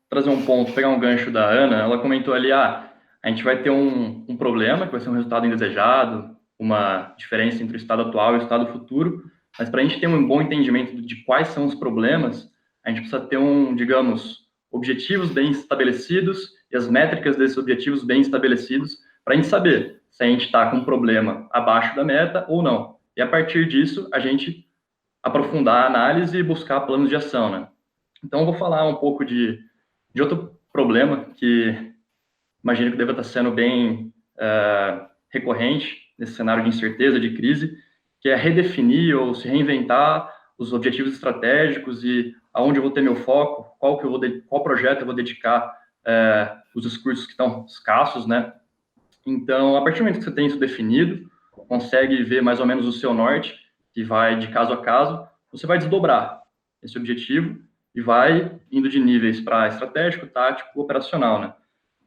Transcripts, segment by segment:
trazer um ponto, pegar um gancho da Ana, ela comentou ali, a gente vai ter um problema, que vai ser um resultado indesejado, uma diferença entre o estado atual e o estado futuro, mas para a gente ter um bom entendimento de quais são os problemas, a gente precisa ter digamos, objetivos bem estabelecidos e as métricas desses objetivos bem estabelecidos, para a gente saber se a gente está com um problema abaixo da meta ou não. E a partir disso, a gente aprofundar a análise e buscar planos de ação, né? Então, eu vou falar um pouco de outro problema que imagino que deva estar sendo bem recorrente nesse cenário de incerteza, de crise, que é redefinir ou se reinventar os objetivos estratégicos e aonde eu vou ter meu foco, qual projeto eu vou dedicar os recursos que estão escassos, né? Então, a partir do momento que você tem isso definido, consegue ver mais ou menos o seu norte, que vai de caso a caso, você vai desdobrar esse objetivo e vai indo de níveis para estratégico, tático, operacional, né?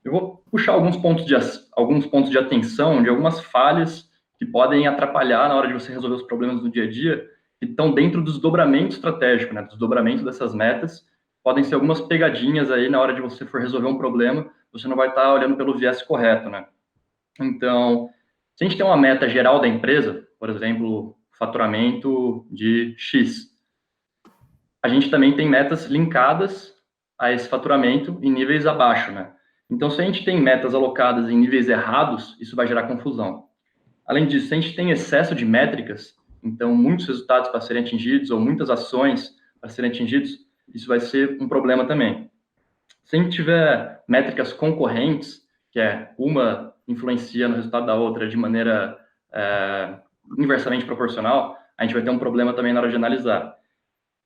Eu vou puxar alguns pontos de atenção de algumas falhas que podem atrapalhar na hora de você resolver os problemas do dia a dia, que estão dentro do desdobramento estratégico, né? Do desdobramento dessas metas. Podem ser algumas pegadinhas aí na hora de você for resolver um problema, você não vai estar olhando pelo viés correto, né? Então, se a gente tem uma meta geral da empresa, por exemplo, faturamento de X, a gente também tem metas linkadas a esse faturamento em níveis abaixo, né? Então, se a gente tem metas alocadas em níveis errados, isso vai gerar confusão. Além disso, se a gente tem excesso de métricas, então muitos resultados para serem atingidos ou muitas ações para serem atingidos, isso vai ser um problema também. Se a gente tiver métricas concorrentes, que é uma influencia no resultado da outra de maneira inversamente proporcional, a gente vai ter um problema também na hora de analisar.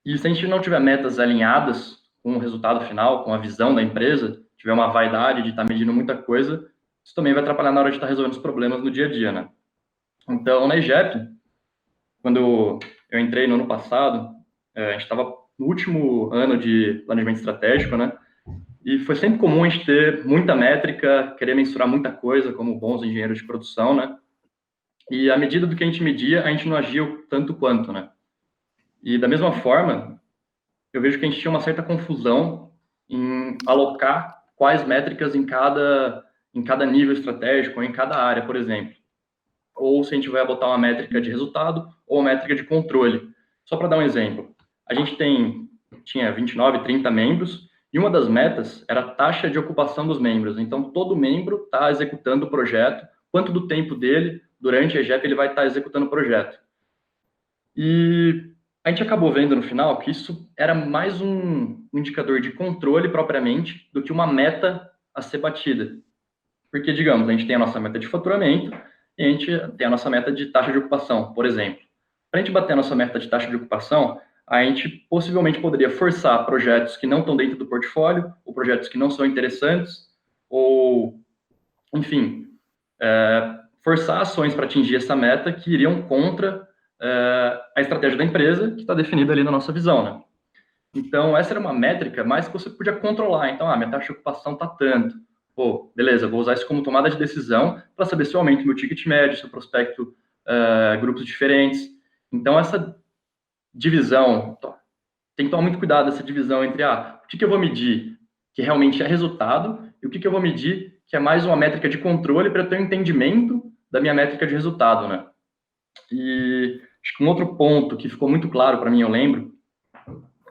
E se a gente não tiver metas alinhadas com o resultado final, com a visão da empresa, tiver uma vaidade de estar medindo muita coisa, isso também vai atrapalhar na hora de estar resolvendo os problemas no dia a dia, né? Então, na IGEP, quando eu entrei no ano passado, a gente estava no último ano de planejamento estratégico, né? E foi sempre comum a gente ter muita métrica, querer mensurar muita coisa, como bons engenheiros de produção, né? E à medida do que a gente media, a gente não agia tanto quanto, né? E da mesma forma, eu vejo que a gente tinha uma certa confusão em alocar quais métricas em cada nível estratégico, ou em cada área, por exemplo. Ou se a gente vai botar uma métrica de resultado ou uma métrica de controle. Só para dar um exemplo, a gente tinha 29, 30 membros, e uma das metas era a taxa de ocupação dos membros. Então, todo membro está executando o projeto, quanto do tempo dele, durante a EGEP, ele vai estar executando o projeto. E a gente acabou vendo no final que isso era mais um indicador de controle propriamente do que uma meta a ser batida. Porque, digamos, a gente tem a nossa meta de faturamento e a gente tem a nossa meta de taxa de ocupação, por exemplo. Para a gente bater a nossa meta de taxa de ocupação, a gente possivelmente poderia forçar projetos que não estão dentro do portfólio, ou projetos que não são interessantes, ou, enfim, forçar ações para atingir essa meta que iriam contra a estratégia da empresa, que está definida ali na nossa visão, né? Então, essa era uma métrica mais que você podia controlar. Então, minha taxa de ocupação está tanto. Pô, beleza, vou usar isso como tomada de decisão para saber se eu aumento meu ticket médio, se eu prospecto grupos diferentes. Então, essa divisão, tem que tomar muito cuidado essa divisão entre o que eu vou medir que realmente é resultado e o que eu vou medir que é mais uma métrica de controle para ter um entendimento da minha métrica de resultado, né? E acho que um outro ponto que ficou muito claro para mim, eu lembro,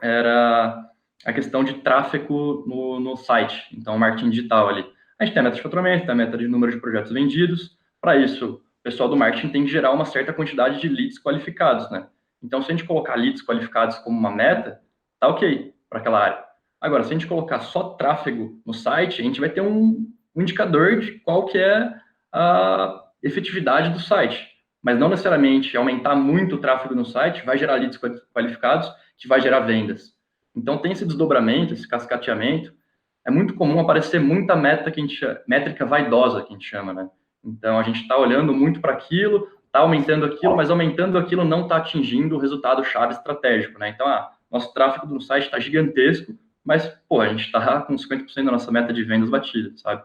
era a questão de tráfego no site, então marketing digital ali. A gente tem a meta de faturamento, tem a meta de número de projetos vendidos. Para isso, o pessoal do marketing tem que gerar uma certa quantidade de leads qualificados, né? Então, se a gente colocar leads qualificados como uma meta, tá ok para aquela área. Agora, se a gente colocar só tráfego no site, a gente vai ter um indicador de qual que é a efetividade do site. Mas não necessariamente aumentar muito o tráfego no site vai gerar leads qualificados, que vai gerar vendas. Então, tem esse desdobramento, esse cascateamento. É muito comum aparecer muita métrica vaidosa, que a gente chama, né? Então, a gente está olhando muito para aquilo, está aumentando aquilo, mas aumentando aquilo não está atingindo o resultado-chave estratégico, né? Então, nosso tráfego no site está gigantesco, mas, pô, a gente está com 50% da nossa meta de vendas batida, sabe?